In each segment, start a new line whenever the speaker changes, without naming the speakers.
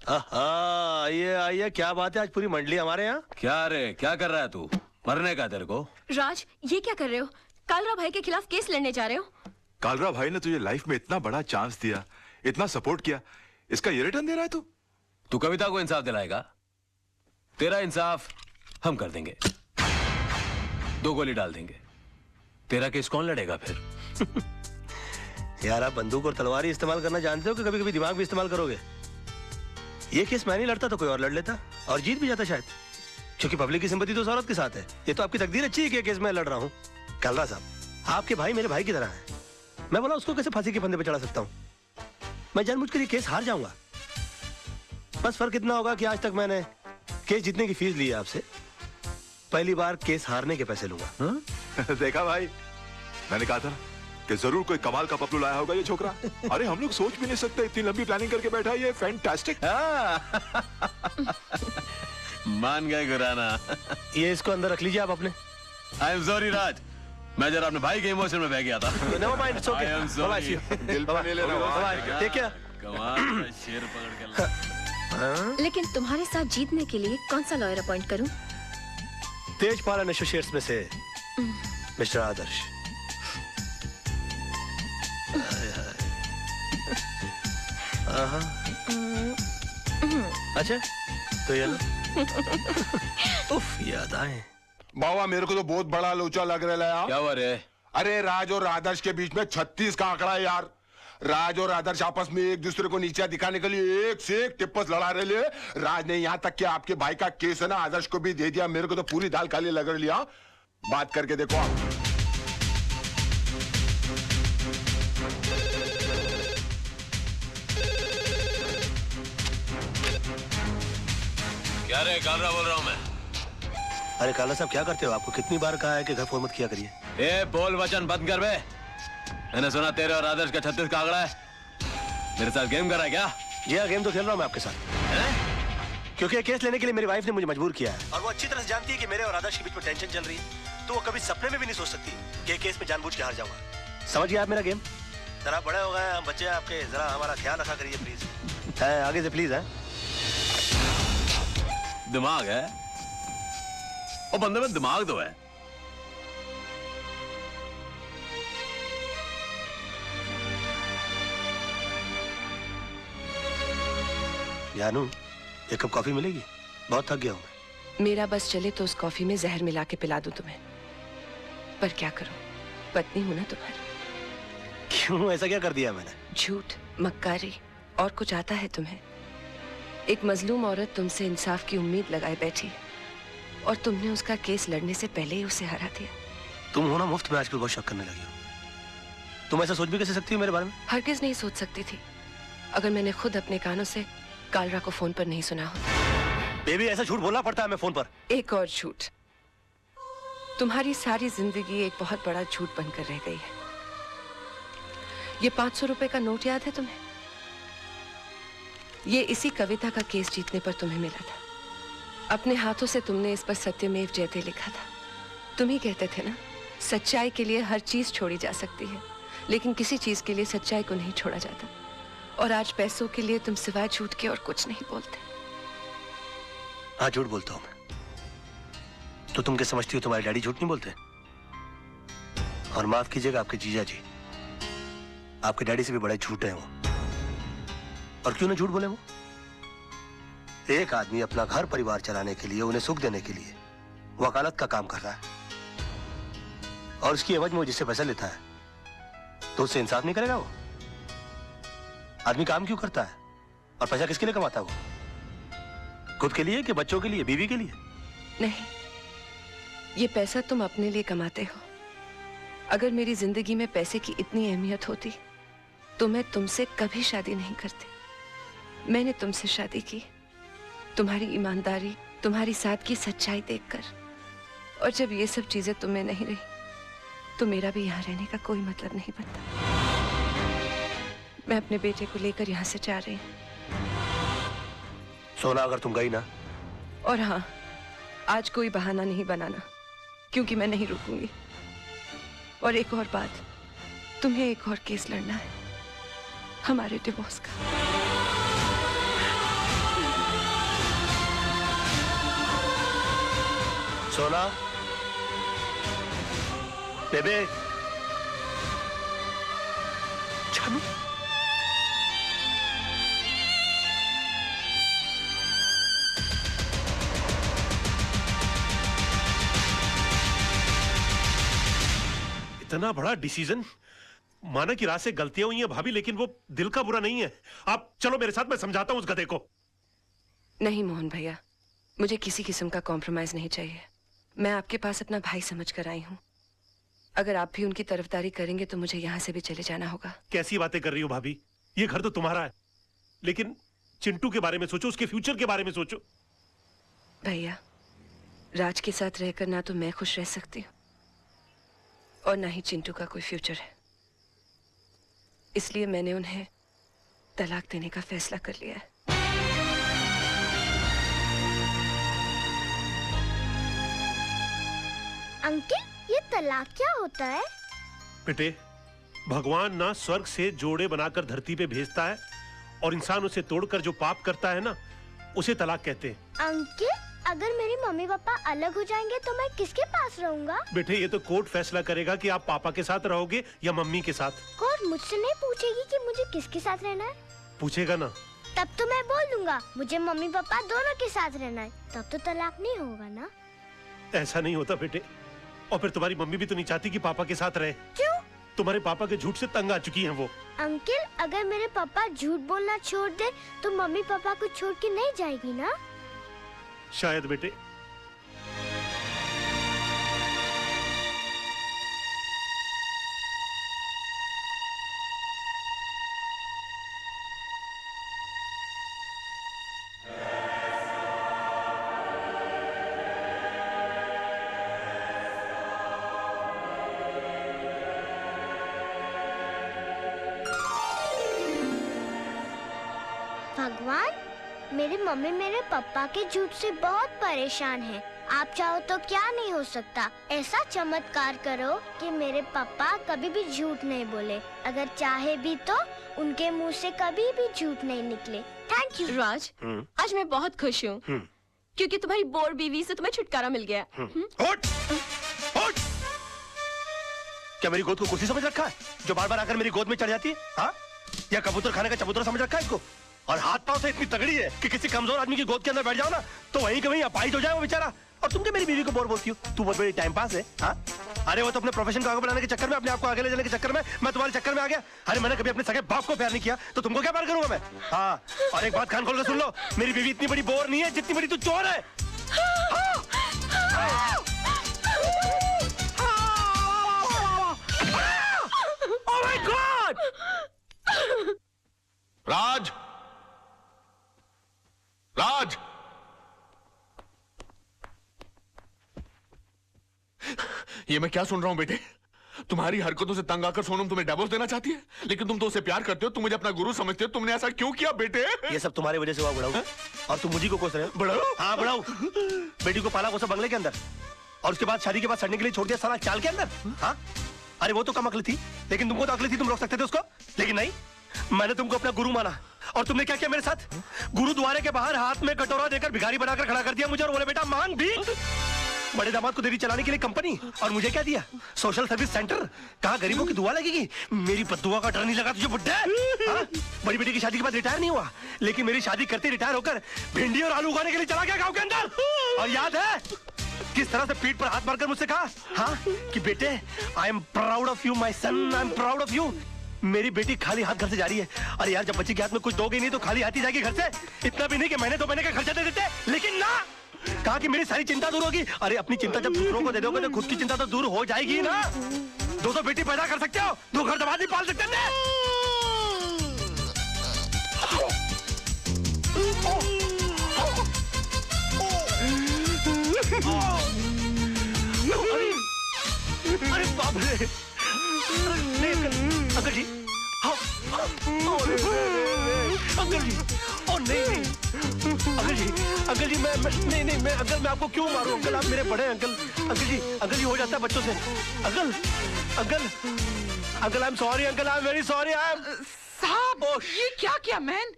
आइए आइए, क्या बात है, आज पूरी मंडली हमारे यहाँ।
क्या रे, क्या कर रहा है तू? मरने का तेरे को?
राज, ये क्या कर रहे हो? कालरा भाई के खिलाफ केस लड़ने जा रहे हो?
कालरा भाई ने तुझे लाइफ में इतना बड़ा चांस दिया, इतना सपोर्ट किया, इसका ये रिटर्न दे रहा है तू?
तू कविता को इंसाफ दिलाएगा? तेरा इंसाफ हम कर देंगे, 2 गोली डाल देंगे। तेरा केस कौन लड़ेगा फिर?
यार, आप बंदूक और तलवार ही इस्तेमाल करना जानते हो कि कभी कभी दिमाग भी इस्तेमाल करोगे? ये केस मैं नहीं लड़ता तो कोई और लड़ लेता और जीत भी जाता शायद, क्योंकि पब्लिक की सिंपैथी तो उस औरत के साथ है। ये तो आपकी तकदीर अच्छी है कि केस मैं लड़ रहा हूँ। कालरा साहब, आपके भाई मेरे भाई की तरह है। मैं बोला उसको कैसे फांसी के फंदे पे चढ़ा सकता हूँ? मैं जानबूझकर ये केस हार जाऊंगा। बस फर्क इतना होगा कि आज तक मैंने केस जीतने की फीस ली है आपसे, पहली बार केस हारने के पैसे लूंगा।
देखा भाई, मैंने कहा था कि जरूर कोई कमाल का पपलू लाया होगा ये छोकरा। अरे हम लोग सोच भी नहीं सकते, इतनी लंबी प्लानिंग करके बैठा है ये। फैंटास्टिक।
मान गए गुराना।
ये इसको अंदर रख लीजिए आप अपने।
आई एम सॉरी राज, मैं जरा अपने भाई के इमोशन में बह गया था।
Never mind, it's okay.
I am sorry.
दिल पे नहीं लेना।
Bye, take care.
कमाल का शेर पकड़ के।
लेकिन तुम्हारे साथ जीतने के लिए कौन सा लॉयर अपॉइंट करूं?
तेजपाल एसोसिएट्स में से मिस्टर आदर्श। अच्छा, तो ये लो। उफ, याद आए।
बाबा, मेरे को तो बहुत बड़ा लोचा लग रहा है यार।
क्या हुआ रे?
अरे राज और आदर्श के बीच में 36 का आंकड़ा है यार। राज और आदर्श आपस में एक दूसरे को नीचा दिखाने के लिए एक से एक टिप्पस लड़ा रहे ले। राज ने यहाँ तक कि आपके भाई का केस है ना, आदर्श को भी दे दिया। मेरे को तो पूरी दाल काली लग रही है। बात करके देखो आप।
क्या रे, कालरा बोल रहा हूँ मैं।
अरे काला साहब, क्या करते हो? आपको कितनी बार कहा है कि घर फोन मत किया करिए।
ए, बोल वचन बंद कर बे। मैंने सुना तेरे और आदर्श का 36 का आंकड़ा है। मेरे साथ गेम कर रहा है क्या?
जी हाँ, गेम तो खेल रहा हूँ मैं आपके साथ। क्योंकि ये केस लेने के लिए मेरी वाइफ ने मुझे मजबूर किया है, और वो अच्छी तरह से जानती है कि मेरे और आदर्श के बीच में टेंशन चल रही है। तो वो कभी सपने में भी नहीं सोच सकती कि ये केस में जानबूझ के हार जाऊंगा। समझ गया आप मेरा गेम? जरा बड़े हो गए हम बच्चे आपके, जरा हमारा ख्याल रखा करिए प्लीज। है आगे से प्लीज। है
दिमाग है वो बंदे में, दिमाग तो है।
जानू, एक कप कॉफी मिलेगी? बहुत थक गया हूं मैं।
मेरा बस चले तो उस कॉफी में जहर मिला के पिला दूं तुम्हें, पर क्या करूं, पत्नी हूं ना तुम्हारी।
क्यों, ऐसा क्या कर दिया मैंने?
झूठ, मक्कारी और कुछ आता है तुम्हें? एक मजलूम औरत तुमसे इंसाफ की उम्मीद लगाए बैठी है और तुमने उसका केस लड़ने से पहले ही उसे हरा दिया।
तुम हो ना मुफ्त में आजकल बहुत शक करने लगी हो। तुम ऐसा सोच भी कैसे सकती हो मेरे बारे में?
हरगिज नहीं सोच सकती थी अगर मैंने खुद अपने कानों से कालरा को फोन पर नहीं सुना होता।
बेबी, ऐसा झूठ बोलना पड़ता है मैं फोन पर?
एक और झूठ। तुम्हारी सारी जिंदगी एक बहुत बड़ा झूठ बनकर रह गई है। ये 500 रुपए का नोट याद है तुम्हें? ये इसी कविता का केस जीतने पर तुम्हें मिला था। अपने हाथों से तुमने इस पर सत्यमेव जयते लिखा था। तुम ही कहते थे ना, सच्चाई के लिए हर चीज छोड़ी जा सकती है, लेकिन किसी चीज के लिए सच्चाई को नहीं छोड़ा जाता। और आज पैसों के लिए तुम सिवाय झूठ के और कुछ नहीं बोलते।
हाँ, झूठ बोलता हूं मैं। तो तुम क्या समझती हो तुम्हारे डैडी झूठ नहीं बोलते? और माफ कीजिएगा आपके जीजा जी, आपके डैडी से भी बड़े झूठ है वो। और क्यों ना झूठ बोले वो? एक आदमी अपना घर परिवार चलाने के लिए, उन्हें सुख देने के लिए वकालत का काम कर रहा है, और उसकी एवज में वो जिससे पैसा लेता है तो उससे इंसाफ नहीं करेगा वो? आदमी काम क्यों करता है और पैसा किसके लिए कमाता है वो? खुद के लिए कि बच्चों के लिए, बीवी के लिए?
नहीं, ये पैसा तुम अपने लिए कमाते हो। अगर मेरी जिंदगी में पैसे की इतनी अहमियत होती तो मैं तुमसे कभी शादी नहीं करती। मैंने तुमसे शादी की तुम्हारी ईमानदारी, तुम्हारी सादगी, सच्चाई देखकर। और जब ये सब चीजें तुम्हें नहीं रही तो मेरा भी यहाँ रहने का कोई मतलब नहीं बनता। मैं अपने बेटे को लेकर यहाँ से जा रही हूँ।
सोना, अगर तुम गई ना।
और हाँ, आज कोई बहाना नहीं बनाना, क्योंकि मैं नहीं रुकूंगी। और एक और बात, तुम्हें एक और केस लड़ना है, हमारे डिवोर्स का।
सोना, बेबे, जानू,
इतना बड़ा डिसीजन। माना कि रात से गलतियां हुई हैं भाभी, लेकिन वो दिल का बुरा नहीं है। आप चलो मेरे साथ, मैं समझाता हूं उस गधे को।
नहीं मोहन भैया, मुझे किसी किस्म का कॉम्प्रोमाइज नहीं चाहिए। मैं आपके पास अपना भाई समझ कर आई हूँ। अगर आप भी उनकी तरफदारी करेंगे तो मुझे यहाँ से भी चले जाना होगा।
कैसी बातें कर रही हो भाभी, ये घर तो तुम्हारा है, लेकिन चिंटू के बारे में सोचो, उसके फ्यूचर के बारे में सोचो।
भैया, राज के साथ रहकर ना तो मैं खुश रह सकती हूँ और ना ही चिंटू का कोई फ्यूचर है। इसलिए मैंने उन्हें तलाक देने का फैसला कर लिया है।
अंकल, ये तलाक क्या होता है?
बेटे, भगवान ना स्वर्ग से जोड़े बनाकर धरती पे भेजता है और इंसान उसे तोड़कर जो पाप करता है ना, उसे तलाक कहते हैं।
अंकल, अगर मेरे मम्मी पापा अलग हो जाएंगे तो मैं किसके पास रहूंगा?
बेटे, ये तो कोर्ट फैसला करेगा कि आप पापा के साथ रहोगे या मम्मी के साथ।
कोर्ट मुझसे नहीं पूछेगी कि मुझे किसके साथ रहना है?
पूछेगा ना।
तब तो मैं बोल दूंगा मुझे मम्मी पापा दोनों के साथ रहना है। तब तो तलाक नहीं होगा ना?
ऐसा नहीं होता बेटे, और फिर तुम्हारी मम्मी भी तो नहीं चाहती कि पापा के साथ रहे।
क्यों?
तुम्हारे पापा के झूठ से तंग आ चुकी हैं वो।
अंकल, अगर मेरे पापा झूठ बोलना छोड़ दे तो मम्मी पापा को छोड़ के नहीं जाएगी ना?
शायद बेटे।
भगवान, मेरी मम्मी मेरे पापा के झूठ से बहुत परेशान है। आप चाहो तो क्या नहीं हो सकता। ऐसा चमत्कार करो कि मेरे पापा कभी भी झूठ नहीं बोले। अगर चाहे भी तो उनके मुंह से कभी भी झूठ नहीं निकले। Thank you.
राज, आज मैं बहुत खुश हूँ क्योंकि तुम्हारी बोर बीवी से तुम्हें छुटकारा मिल गया।
उठ! उठ! क्या मेरी गोद को कुर्सी समझ रखा है जो बार बार आकर मेरी गोद में चढ़ जाती है? हाँ? या कबूतर खाने का चबूतरा समझ रखा है इसको? और हाथ पांव से इतनी तगड़ी है कि किसी कमजोर आदमी की गोद के अंदर बैठ जाओ ना तो वहीं के वहीं अपाहिज हो जाए वो बेचारा। और तुम क्या मेरी बीवी को बोर बोलती हो? तू बहुत बड़ी टाइम पास है। हाँ? अरे वो तो अपने प्रोफेशन को आगे बढ़ाने के चक्कर में, अपने आप को आगे ले जाने के चक्कर में मैं तुम्हारे चक्कर में आ गया। अरे मैंने कभी अपने सगे बाप को प्यार नहीं किया तो तुमको क्या प्यार करूंगा मैं? हाँ, और एक बात कान खोल कर सुन लो, मेरी बीवी इतनी बड़ी बोर नहीं है जितनी बड़ी तू चोर है।
Oh my God!
राज, राज, ये मैं क्या सुन रहा हूं बेटे? तुम्हारी हरकतों से तंग आकर सोनम तुम्हें डिवोर्स देना चाहती है, लेकिन तुम तो उसे प्यार करते हो, तुम मुझे अपना गुरु समझते हो। तुमने ऐसा क्यों किया बेटे?
ये सब तुम्हारी वजह से हुआ बुढ़ाऊ। और तुम मुझी को कोस रहे हो।
बुढ़ाऊ?
हाँ बुढ़ाऊ। बेटी को पाला कोसा बंगले के अंदर और उसके बाद शादी के बाद सड़ने के लिए छोड़ दिया साला चाल के अंदर। हाँ? अरे वो तो कम अकल थी, लेकिन तुमको तो अकल थी, तुम रोक सकते थे उसको। लेकिन नहीं, मैंने तुमको अपना गुरु माना और तुमने क्या किया मेरे साथ? गुरुद्वारे के बाहर हाथ में कटोरा देकर भिखारी बनाकर खड़ा कर दिया मुझे और बोले बेटा मांग भीख। बड़े दामाद को देरी चलाने के लिए कंपनी, और मुझे क्या दिया? Social service centre. कहा गरीबों की दुआ लगेगी? मेरी बद्दुआ का डर नहीं लगा तुझे बुड्ढे? हाँ? बड़ी बेटी की शादी के बाद रिटायर नहीं हुआ, लेकिन मेरी शादी करते रिटायर होकर भिंडी और आलू उगाने के लिए चला गया गाँव के अंदर। और याद है किस तरह से पीठ पर हाथ मारकर मुझसे कहा, हाँ, कि बेटे I am proud of you my son, I am proud of you. मेरी बेटी खाली हाथ घर से जा रही है। अरे यार, जब बच्ची के हाथ में कुछ दोगे नहीं तो खाली हाथ ही जाएगी घर से। इतना भी नहीं कि महीने 2 महीने का खर्चा दे देते, लेकिन ना, कहा कि मेरी सारी चिंता दूर होगी। अरे अपनी चिंता जब दूसरों को दे दोगे तो खुद की चिंता तो दूर हो जाएगी ना। 2 बेटी पैदा कर सकते हो, 2 घर दबा नहीं पाल सकते थे। अरे बाप रे, अंकल जी, अंकल जी, ओ नहीं, अंकल जी, मैं नहीं, मैं अंकल, मैं आपको क्यों मारूं अंकल? आप मेरे बड़े अंकल जी हो जाता है बच्चों से। Uncle I am sorry, uncle I am very sorry.
साहब, ये क्या किया मैन?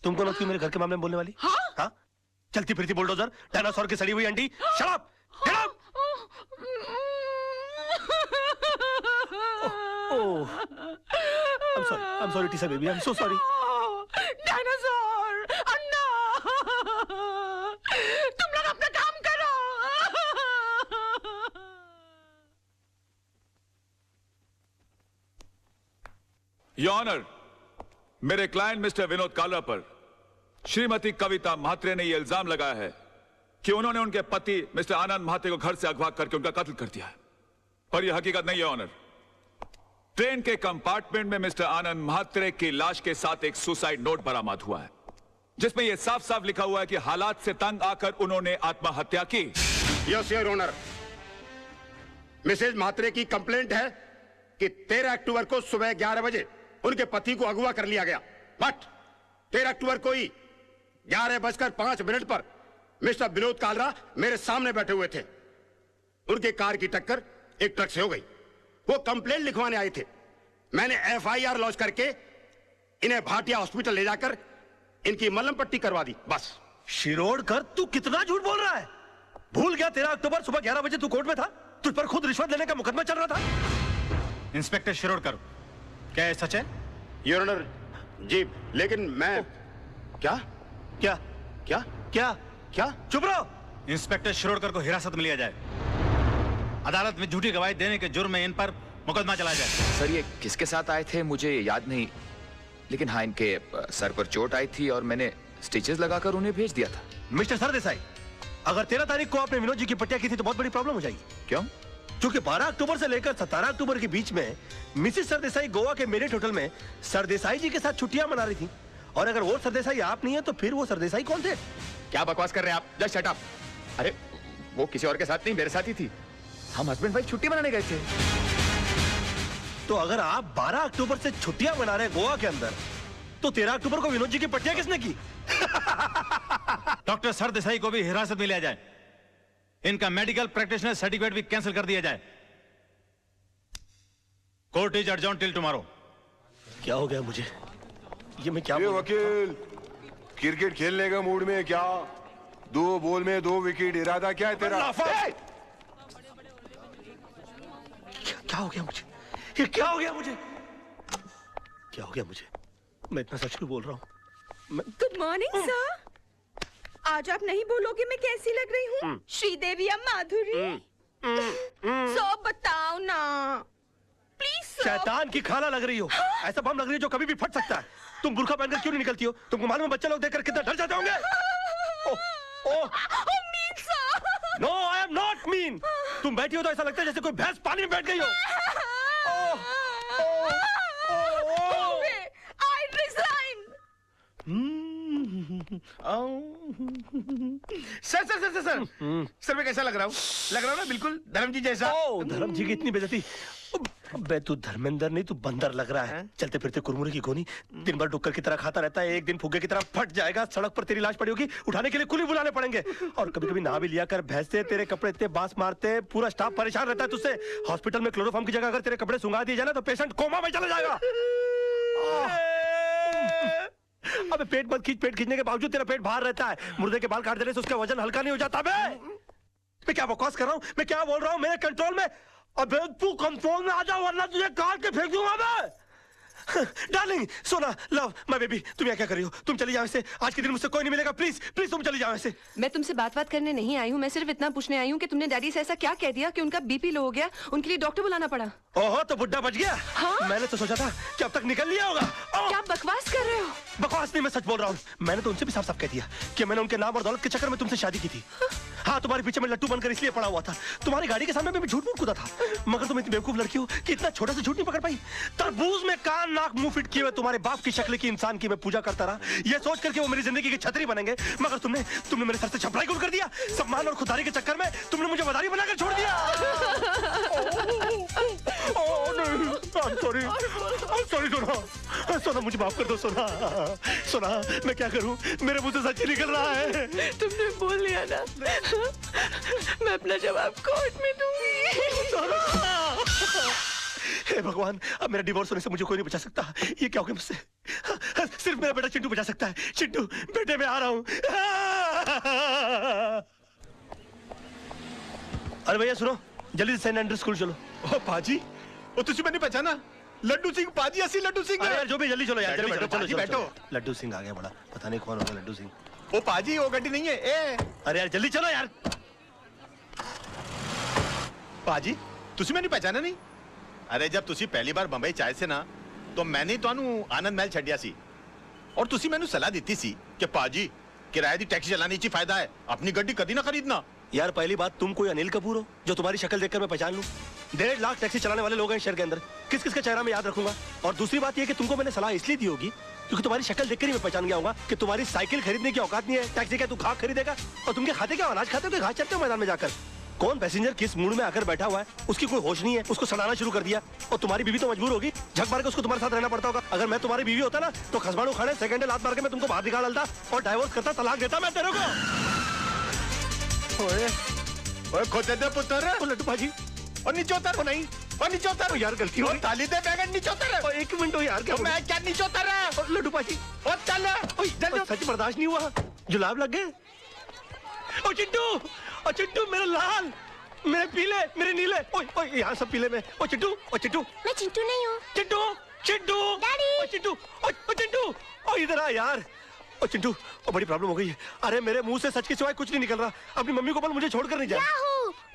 तुम कौन होती हो मेरे घर के मामले में बोलने वाली? हाँ? चलती फिरती बुलडोजर, डायनासोर की सड़ी हुई अंडी। Shut up! Get up! Oh, I'm sorry, Tisa baby. I'm so sorry.
Dinosaur, Anna, तुम लोग अपना काम करो।
योर ऑनर, मेरे क्लाइंट मिस्टर विनोद कालरा पर श्रीमती कविता म्हात्रे ने यह इल्जाम लगाया है कि उन्होंने उनके पति मिस्टर आनंद म्हात्रे को घर से अगवा करके उनका कत्ल कर दिया है, पर यह हकीकत नहीं है ऑनर। ट्रेन के कंपार्टमेंट में मिस्टर आनंद म्हात्रे की लाश के साथ एक सुसाइड नोट बरामद हुआ है, जिसमें यह साफ साफ लिखा हुआ है कि हालात से तंग आकर उन्होंने आत्महत्या की।
Yes your honour, Mrs Mhatre की कंप्लेंट है कि 13 अक्टूबर को सुबह 11 बजे उनके पति को अगवा कर लिया गया, बट 13 अक्टूबर को ही 11:05 पर मिस्टर विनोद कालरा मेरे सामने बैठे हुए थे। उनके कार की टक्कर एक ट्रक से हो गई। वो कंप्लेंट लिखवाने आए थे। मैंने FIR लॉन्च करके इन्हें भाटिया हॉस्पिटल ले जाकर इनकी मलहम पट्टी करवा दी, बस।
शिरोडकर, तू कितना झूठ बोल रहा है? भूल गया 13 अक्टूबर सुबह 11 बजे तू कोर्ट में था? तुझ पर खुद रिश्वत लेने का मुकदमा चल रहा था।
इंस्पेक्टर शिरोडकर, क्या ये सच है?
योर ऑनर जी, लेकिन मैं क्या
क्या
क्या
क्या
क्या
चुप रहो।
इंस्पेक्टर शिरोडकर को हिरासत में लिया जाए, अदालत में झूठी गवाही देने के जुर्म में इन पर मुकदमा चलाया जाए।
सर, ये किसके साथ आए थे मुझे याद नहीं, लेकिन हाँ, इनके सर पर चोट आई थी और मैंने स्टिचेस लगाकर उन्हें भेज दिया था।
मिस्टर सरदेसाई, अगर 13 तारीख को आपने विनोद जी की पट्टिया की थी तो बहुत बड़ी प्रॉब्लम हो जाएगी।
क्यों?
क्योंकि 12 अक्टूबर से लेकर 17 अक्टूबर के बीच में मिसिस सरदेसाई गोवा के मेरिट होटल में सरदेसाई जी के साथ छुट्टियां मना रही थी, और अगर वो सरदेसाई आप नहीं है तो फिर वो सरदेसाई कौन थे?
क्या बकवास कर रहे हैं आप? Just shut up. अरे वो किसी और के साथ नहीं, मेरे साथ ही थी। हम हस्बैंड वाइफ छुट्टी मनाने गए थे।
तो अगर आप 12 अक्टूबर से छुट्टियां मना रहे हैं गोवा के अंदर, तो 13 अक्टूबर को विनोद जी की पट्टियां किसने की?
डॉक्टर सरदेसाई को भी हिरासत में लिया जाए, इनका मेडिकल प्रैक्टिशनर सर्टिफिकेट भी कैंसिल कर दिया जाए। Court is adjourn till tomorrow.
क्या हो गया मुझे? ये मैं क्या
वकील, क्रिकेट खेलने का मूड में क्या? 2 बॉल में 2 विकेट, इरादा क्या है तेरा?
क्या हो गया मुझे? ये क्या हो गया मुझे? क्या हो गया मुझे? मैं इतना सच क्यों बोल रहा हूँ?
Good morning sir. आज आप नहीं बोलोगे मैं कैसी लग रही हूँ? श्रीदेवी या माधुरी? सब बताओ ना प्लीज।
शैतान की खाना लग रही हो। ऐसा बम लग रही है जो कभी भी फट सकता है। तुम बुर्का पहनकर क्यों नहीं निकलती हो? तुमको मालूम है बच्चे लोग देखकर कितना डर जाते होंगे? No, I am not mean. तुम बैठी हो तो ऐसा लगता है जैसे कोई भैंस पानी में बैठ गई हो।
I resign.
सर मैं कैसा लग रहा हूँ? लग रहा हूँ ना बिल्कुल धर्म जी जैसा।
धर्म जी की इतनी बेइज्जती। अबे तू धर्मेंद्र नहीं, तू बंदर लग रहा है। चलते फिरते कुरमुरे की गोनी, दिन भर डुक्कर की तरह खाता रहता है, एक दिन फुग्गे की तरह फट जाएगा। सड़क पर तेरी लाश पड़ी होगी, उठाने के लिए कुली बुलाने पड़ेंगे। और कभी कभी नहा भी लिया कर, भैंसे तेरे कपड़े इतने बांस मारते हैं, पूरा स्टाफ परेशान रहता है तुझसे। हॉस्पिटल में क्लोरोफॉर्म की जगह अगर तेरे कपड़े सुंगा दिए जाए ना तो पेशेंट कोमा में चला जाएगा। अबे पेट मत खींच, पेट खींचने के बावजूद तेरा पेट बाहर रहता है। मुर्दे के बाल काट देने से उसका वजन हल्का नहीं हो जाता। मैं क्या बकवास कर रहा हूँ? मैं क्या बोल रहा हूँ? मेरे कंट्रोल में। अबे तू कंट्रोल में आ जा वरना तुझे काट के फेंक दूंगा मैं। डार्लिंग, सोना, लव, माय बेबी, तुम यहाँ क्या कर रही हो? तुम चली जाओ ऐसे। आज के दिन मुझसे कोई नहीं मिलेगा। प्लीज प्लीज तुम चली जाओ ऐसे।
मैं तुमसे बात करने नहीं आई हूँ। मैं सिर्फ इतना पूछने आई हूँ कि तुमने डैडी से ऐसा क्या कह दिया कि उनका बीपी लो हो गया, उनके लिए डॉक्टर बुलाना पड़ा।
ओहो, तो बुड्ढा बच गया। हाँ? मैंने तो सोचा था कि अब तक निकल लिया होगा।
क्या बकवास कर रहे हो?
बकवास नहीं, मैं सच बोल रहा हूँ। मैंने तो उनसे भी साफ साफ कह दिया कि मैंने उनके नाम और दौलत के चक्कर में तुमसे शादी की थी। हाँ, तुम्हारे पीछे में लट्टू बनकर इसलिए पड़ा हुआ था। तुम्हारी गाड़ी के सामने मैं झूठ मूठ कूदा था, मगर तुम इतनी बेवकूफ लड़की हो कि इतना छोटा सा झूठ नहीं पकड़ पाई। तरबूज में कान नाक मुंह फिट किए हुए तुम्हारे बाप की शक्ल की इंसान की मैं पूजा करता रहा, ये सोच करके वो मेरी जिंदगी की छतरी बनेंगे, मगर तुमने मेरे सर से छपराई गुल कर दिया। सम्मान और खुदारी के चक्कर में तुमने मुझे मदारी बनाकर छोड़ दिया। सोना, मुझे माफ कर दो सोना। सोना, मैं क्या करूं? मेरे मुंह से सच ही निकल रहा है।
तुमने बोल लिया ना, मैं अपना जवाब कोर्ट में दूंगी।
हे भगवान, अब मेरा डिवोर्स होने से मुझे कोई नहीं बचा सकता। ये क्या हो गया मुझसे? सिर्फ मेरा बेटा चिंटू बचा सकता है। चिंटू, बेटे मैं आ रहा हूं। अरे भैया सुनो, जल्दी से सेंट एंड्रू स्कूल चलो।
ओ पाजी, ओ तुझे मैंने पहचाना? लड्डू सिंह पाजी, असली लड्डू सिंह।
अरे यार जो भी, जल्दी चलो यार, जल्दी
बैठो, बैठो।
लड्डू सिंह आ गया बड़ा, पता नहीं कौन होगा लड्डू सिंह।
ओ पाजी, वो गड्डी नहीं है ए।
अरे यार जल्दी चलो यार।
पाजी, तुसी मैंने पहचाना नहीं? अरे जब तुसी पहली बार बंबई चाहे से ना, तो मैंने ਤੁਹਾਨੂੰ आनंद महल छड़िया सी और तुसी मैंने सलाह दी सी कि पाजी किराए दी टैक्सी चलाने ची फायदा है, अपनी गड्डी कभी ना खरीदना।
यार पहली बात, तुम कोई अनिल कपूर हो जो तुम्हारी शक्ल देखकर मैं पहचान लूं? 1.5 लाख टैक्सी चलाने वाले लोग हैं शहर के अंदर, किस किस का चेहरा मैं याद रखूंगा? और दूसरी बात यह कि तुमको मैंने सलाह इसलिए दी होगी क्योंकि तुम्हारी शक्ल देखकर ही मैं पहचान गया होगा कि तुम्हारी साइकिल खरीदने की औकात नहीं है। टैक्सी क्या तू घास खरीदेगा? और तुम क्या खाते, क्या अनाज खाते हो कि घास चरते हो मैदान में जाकर? कौन पैसेंजर किस मूड में आकर बैठा हुआ है उसकी कोई होश नहीं है, उसको सड़ाना शुरू कर दिया। और तुम्हारी बीवी तो मजबूर होगी, झक मार के उसको तुम्हारे साथ रहना पड़ता होगा। अगर मैं तुम्हारी बीवी होता ना तो खसबाड़ू खाने सेकंड लात मार के मैं तुमको बाहर निकाल डालता और डाइवोर्स करता, तलाक देता मैं तेरे को।
ओए खोते दे पुत्र,
ओ लड्डू भाजी,
और नीचे उतर। ओ नहीं, और नीचे उतर
यार, गलती हो गई।
ताली दे बैगन, नीचे उतर।
और 1 मिनट हो यार, क्या
मैं क्या नीचे उतर रहा है?
और लड्डू भाजी,
और चल जल्दी।
सच बर्दाश्त नहीं हुआ, जुलाब लग गए। ओ चिट्टू, ओ चिट्टू, मेरे लाल, मेरे पीले, मेरे नीले, ओए ओए यहाँ सब पीले में। ओ चिट्टू, ओ चिट्टू।
मैं चिंटू नहीं हूँ।
चिट्टू, चिट्टू,
डैडी।
ओ चिट्टू, ओ चिट्टू, ओ इधर आ यार। ओ चिंटू, ओ बड़ी प्रॉब्लम हो गई है। अरे मेरे मुंह से सच के सिवाय कुछ नहीं निकल रहा। अपनी मम्मी को बोल मुझे छोड़कर नहीं जाए।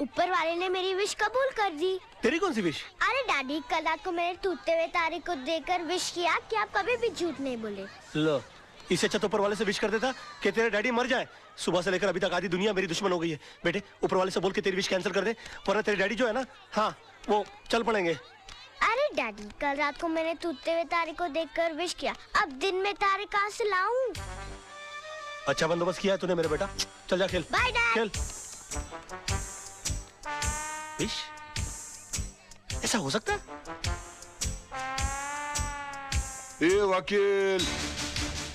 ऊपर वाले ने मेरी विश कबूल कर दी।
तेरी कौन सी विश?
अरे डैडी, कल रात को मैंने टूटते हुए तारे को देखकर विश किया कि आप कभी भी झूठ नहीं बोले।
लो, इससे अच्छा तो ऊपर वाले से विश कर देता कि तेरे डैडी मर जाए। सुबह से लेकर अभी तक आधी दुनिया मेरी दुश्मन हो गई है। बेटे ऊपर वाले से बोल के तेरी विश कैंसिल कर दे, वरना तेरे डैडी जो है ना, हाँ वो चल पड़ेंगे।
अरे डैडी, कल रात को मैंने टूटते हुए तारे को देखकर विश किया, अब दिन में तारे कहाँ से लाऊं?
अच्छा बंदोबस्त किया है तूने मेरे बेटा, चल जा खेल।
Bye dad.
खेल। विश? ऐसा हो सकता है?
ए वकील,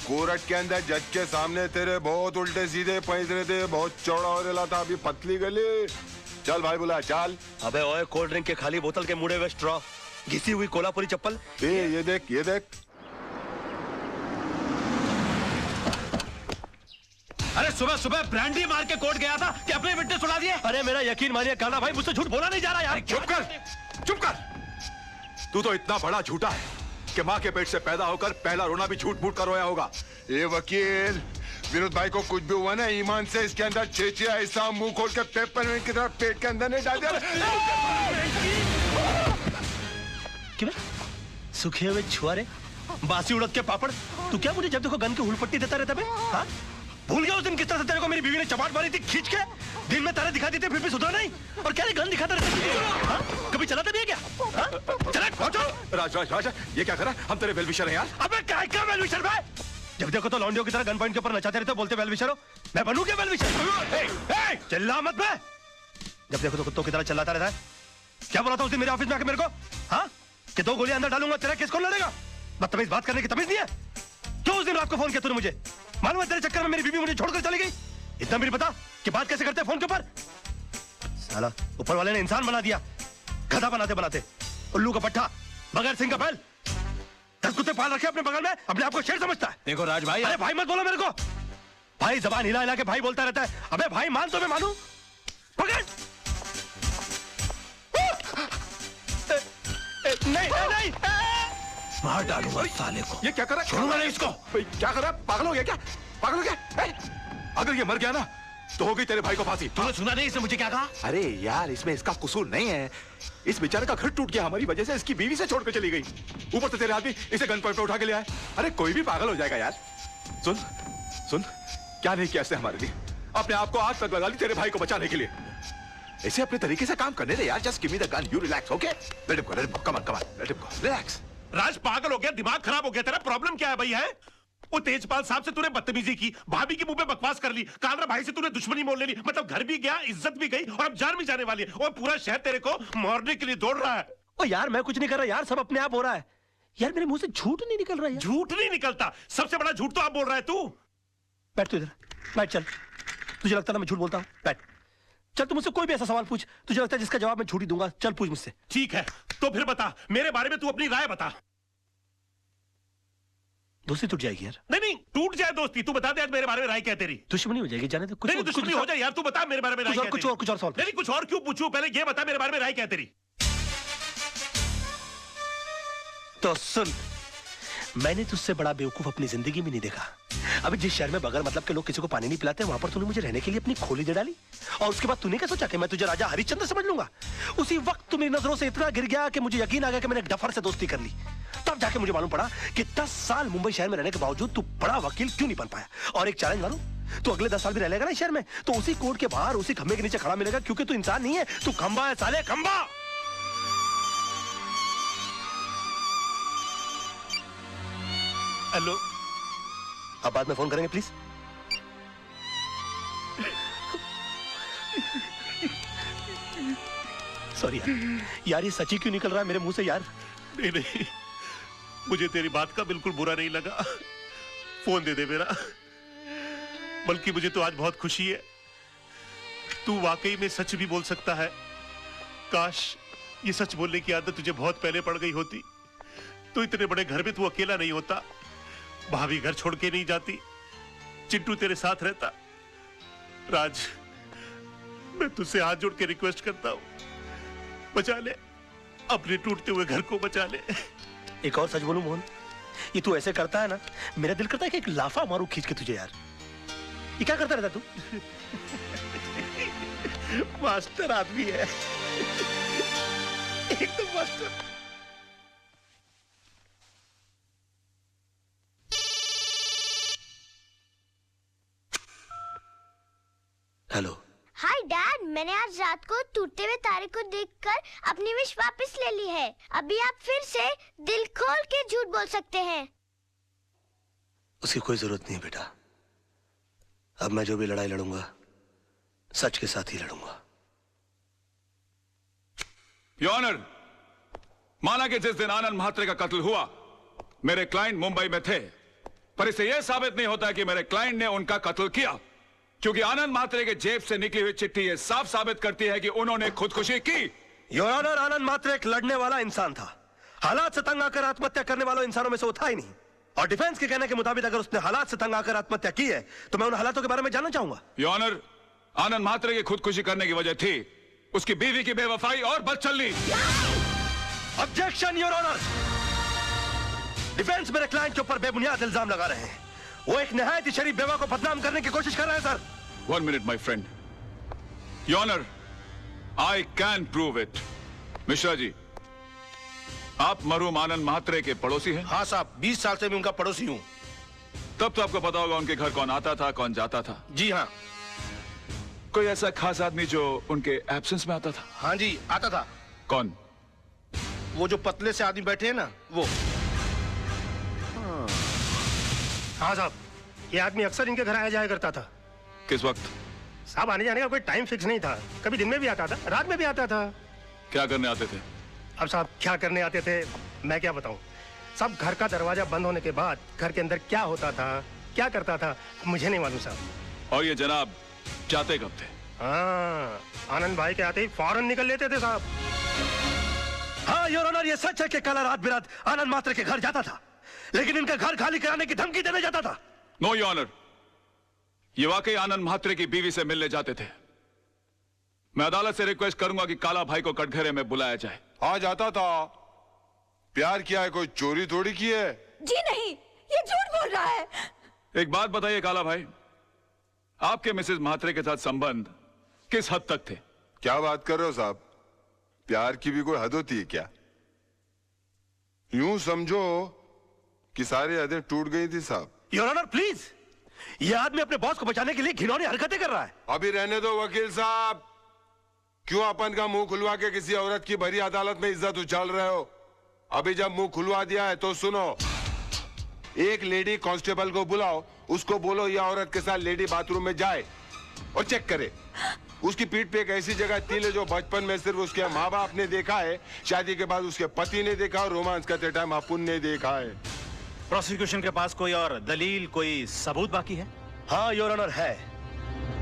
कोर्ट के अंदर जज के सामने तेरे बहुत उल्टे सीधे पैंतरे थे, बहुत चौड़ा हो रहा था, अभी पतली गली। चल भाई बुला, चल।
अबे ओए, कोल्ड ड्रिंक के खाली बोतल के मुड़े हुए स्ट्रॉ, घिसी हुई कोल्हापुरी चप्पल।
ये देख, ये देख।
अरे सुबह सुबह ब्रांडी मार के कोर्ट गया था कि अपने विटनेस सुना दिए।
अरे मेरा यकीन मानिए काना भाई, मुझसे झूठ बोला नहीं जा रहा यार।
चुप कर, चुप कर। तू तो इतना बड़ा झूठा है कि माँ के पेट से पैदा होकर पहला रोना भी झूठ मूठ कर रोया होगा।
ये वकील, विनोद भाई को कुछ भी हुआ ना, ईमान से इसके अंदर छेचिया ऐसा मुंह खोल के पेपर की तरह पेट के अंदर नहीं डाल दिया।
क्यों सूखे हुए छुआरे, बासी उड़द के पापड़, तू क्या मुझे जब देखो गन की हुलपट्टी देता रहता बे? हाँ? भूल गया उस दिन किस तरह से तेरे को मेरी बीवी ने चपाट मारी थी खींच के? दिन में तारे दिखाती थी फिर भी सुधरा नहीं, और क्या गन दिखाता रहता? हाँ? कभी चलाते भी है क्या? हाँ? चला
राज राज राज, ये क्या करा? हम तेरे वेलविशर हैं यार।
अबे क्या वेलविशर भाई? जब देखो तो लौंडियों की तरह गन पॉइंट के ऊपर नचाते रहते हो, बोलते वेलविशर हो। मैं बनूं क्या वेलविशर? चिल्ला मत बे। जब देखो तो कुत्तों की तरह चिल्लाता रहता है। क्या बोला था उस दिन मेरे ऑफिस में आके मेरे को? हाँ? कि 2 गोलियां अंदर डालूंगा, तेरा केस कौन लड़ेगा? बदतमीज बात करने की तमीज नहीं है? क्यों उस दिन रात को फोन किया तूने मुझे? मालूम है तेरे चक्कर में मेरी बीवी मुझे छोड़कर चली गई। इतना भी पता कि बात कैसे करते हैं फोन के ऊपर? साला ऊपर वाले ने इंसान बना दिया, गधा बनाते बनाते। उल्लू का पट्टा, बगैर सिंह का बैल। 10 कुत्ते पाल रखे अपने बगल में, अपने आप को शेर समझता है।
देखो राज भाई,
अरे भाई मत बोलो मेरे को। भाई जबान हिला हिला के भाई बोलता रहता है। अबे भाई मान तो मैं मानू। पकड़। नहीं नहीं,
मार डालूंगा साले को।
ये क्या करा?
छोड़ूंगा नहीं इसको।
क्या करा? पागल हो गया क्या? पागल हो गया? अगर ये मर गया ना तो होगी तेरे भाई को फांसी।
तूने सुना नहीं इसने मुझे क्या कहा?
अरे यार, इसमें इसका कसूर नहीं है। इस बेचारे का घर टूट गया हमारी वजह से, इसकी बीवी से छोड़कर चली गई। ऊपर से तेरे आदमी इसे गन पॉइंट पे उठा के ले आए। अरे कोई भी पागल हो जाएगा यार। सुन सुन, क्या नहीं किया इसने हमारे लिए? अपने आप को आग तक लगा ली तेरे भाई को बचाने के लिए। इसे अपने तरीके से काम करने दे यार। Just give me the gun, you relax, okay? Let him go, let him go, come on, let him go, relax.
Raj पागल हो गया, दिमाग खराब हो गया तेरा? प्रॉब्लम क्या है भाई? है वो तेजपाल साहब से तूने बदतमीजी की, भाभी के मुंह पे बकवास कर ली, कालरा भाई से तूने दुश्मनी मोल ले ली, मतलब घर भी गया, इज्जत भी गई, और अब जान भी जाने वाली है। और पूरा शहर तेरे को मारने के लिए दौड़ रहा है।
ओ यार मैं कुछ नहीं कर रहा यार, सब अपने आप हो रहा है यार। मेरे मुंह से झूठ नहीं निकल रहा है।
झूठ नहीं निकलता, सबसे बड़ा झूठ तो आप बोल रहा है तू।
बैठ तू इधर, बैठ। चल, तुझे लगता है ना मैं झूठ बोलता हूँ? बैठ। चल तू मुझसे कोई भी ऐसा सवाल पूछ, तुझे लगता है जिसका जवाब मैं झूठ ही दूंगा। चल पूछ मुझसे।
ठीक है, तो फिर बता, मेरे बारे में तू अपनी राय बता।
दोस्ती टूट जाएगी यार।
नहीं नहीं, टूट जाए दोस्ती, तू बता दे आज मेरे बारे में राय क्या है तेरी?
दुश्मनी हो जाएगी, जाने दे।
नहीं दुश्मनी हो जाए यार, तू बता मेरे बारे में राय क्या है तेरी?
कुछ और सवाल।
नहीं कुछ और क्यों पूछूं, पहले ये बता मेरे बारे में राय क्या है तेरी?
तो सुन, मैंने तुझसे बड़ा बेवकूफ अपनी जिंदगी में नहीं देखा। अभी जिस शहर में बगैर मतलब के लोग किसी को पानी नहीं पिलाते, वहां पर तूने मुझे रहने के लिए अपनी खोली दे डाली, और उसके बाद तूने क्या सोचा कि मैं तुझे राजा हरिश्चंद्र समझ लूंगा? उसी वक्त तू मेरी नजरों से इतना गिर गया कि मुझे यकीन आ गया कि मैंने एक डफर से दोस्ती कर ली। तब जाके मुझे मालूम पड़ा कि 10 साल मुंबई शहर में रहने के बावजूद तू बड़ा वकील क्यों नहीं बन पाया। और एक चैलेंज मारूं, तू अगले 10 साल भी रह लेगा ना शहर में, तो उसी कोर्ट के बाहर उसी खंबे के नीचे खड़ा मिलेगा, क्योंकि तू इंसान नहीं है, तू खंबा है साले, खंबा।
हेलो,
अब बाद में फोन करेंगे प्लीज। सॉरी यार, ये सच ही क्यों निकल रहा है मेरे मुंह से यार?
नहीं नहीं, मुझे तेरी बात का बिल्कुल बुरा नहीं लगा, फोन दे दे मेरा। बल्कि मुझे तो आज बहुत खुशी है, तू वाकई में सच भी बोल सकता है। काश ये सच बोलने की आदत तुझे बहुत पहले पड़ गई होती, तो इतने बड़े घर में तू अकेला नहीं होता, भाभी घर छोड़ के नहीं जाती, चिंटू तेरे साथ रहता। राज, मैं तुझसे हाथ जोड़ के रिक्वेस्ट करता हूं, बचा ले, अपने टूटते हुए घर को बचा ले।
एक और सच बोलूं मोहन, ये तू ऐसे करता है ना, मेरा दिल करता है कि एक लाफा मारूं खींच के तुझे यार। ये क्या करता रहता तू?
मास्टर आदमी है, एकदम मास्टर।
हेलो।
हाय डैड, मैंने आज रात को टूटते हुए तारे को देखकर अपनी विश वापस ले ली है। अभी आप फिर से दिल खोल के झूठ बोल सकते हैं।
उसकी कोई जरूरत नहीं बेटा, अब मैं जो भी लड़ाई लड़ूंगा सच के साथ ही लड़ूंगा।
योर ऑनर, माना कि जिस दिन आनंद म्हात्रे का कत्ल हुआ मेरे क्लाइंट मुंबई में थे, पर इससे यह साबित नहीं होता कि मेरे क्लाइंट ने उनका कत्ल किया, क्योंकि आनंद म्हात्रे के जेब से निकली हुई चिट्ठी यह साफ साबित करती है कि उन्होंने खुदकुशी की।
योर ऑनर, आनंद म्हात्रे एक लड़ने वाला इंसान था, हालात से तंग आकर आत्महत्या करने वालों इंसानों में से वो था ही नहीं। और डिफेंस के कहने के मुताबिक अगर उसने हालात से तंग आकर आत्महत्या की है, तो मैं उन हालातों के बारे में जानना चाहूंगा।
योर ऑनर, आनंद म्हात्रे की खुदकुशी करने की वजह थी उसकी बीवी की बेवफाई और बदचलनी।
ऑब्जेक्शन योर ऑनर, डिफेंस मेरे क्लाइंट के ऊपर बेबुनियाद इल्जाम लगा रहे हैं। वो एक नहायत ही शरीफ बेवा को बदनाम करने की कोशिश कर रहे हैं sir.
1 minute my friend. Your honour, I can prove it. Mishra ji, आप मरहूम आनंद म्हात्रे के पड़ोसी हैं?
हाँ साहब, 20 साल से मैं उनका पड़ोसी हूँ।
तब तो आपको पता होगा उनके घर कौन आता था कौन जाता था।
जी हाँ।
कोई ऐसा खास आदमी जो उनके एब्सेंस में आता था?
हाँ जी, आता था।
कौन?
वो जो पतले से आदमी बैठे हैं ना, वो। हाँ साहब, ये आदमी अक्सर इनके घर आया जाया करता था।
किस वक्त?
साहब, आने जाने का कोई टाइम फिक्स नहीं था, कभी दिन में भी आता था, रात में भी आता था।
क्या करने आते थे?
अब साहब क्या करने आते थे मैं क्या बताऊं। सब घर का दरवाजा बंद होने के बाद घर के अंदर क्या होता था, क्या करता था, मुझे नहीं मालूम साहब।
और ये जनाब जाते कब थे?
हाँ, आनंद भाई के आते ही फौरन निकल लेते थे साहब। हाँ योर ऑनर, ये सच है कि कल रात बिरात आनंद म्हात्रे के घर जाता था, लेकिन इनका घर खाली कराने की धमकी देने जाता था।
नो योर ऑनर, ये वाकई आनंद म्हात्रे की बीवी से मिलने जाते थे। मैं अदालत से रिक्वेस्ट करूंगा कि काला भाई को कटघरे में बुलाया जाए।
हाँ जाता था। प्यार किया है, कोई चोरी थोड़ी की है।
जी नहीं, ये झूठ बोल रहा है।
एक बात बताइए काला भाई, आपके मिसेस म्हात्रे के साथ संबंध किस हद तक थे?
क्या बात कर रहे हो साहब, प्यार की भी कोई हद होती है क्या? यूं समझो कि सारी हदें टूट गई थी साहब।
योर ऑनर प्लीज, ये आदमी अपने बॉस को बचाने के लिए घिनौनी हरकतें कर रहा है।
अभी रहने दो वकील साहब, क्यों अपन का मुंह खुलवा के किसी औरत की भरी अदालत में इज्जत उछाल रहे हो? अभी जब मुंह खुलवा दिया है तो सुनो, एक लेडी कांस्टेबल को बुलाओ, उसको बोलो यह औरत के साथ लेडी बाथरूम में जाए और चेक करे। उसकी पीठ पे एक ऐसी जगह तिल है जो बचपन में सिर्फ उसके माँ बाप ने देखा है, शादी के बाद उसके पति ने देखा और रोमांस करते टाइम अपुन ने देखा है।
प्रोसिक्यूशन के पास कोई और दलील, कोई सबूत बाकी है?
हाँ योर ऑनर है।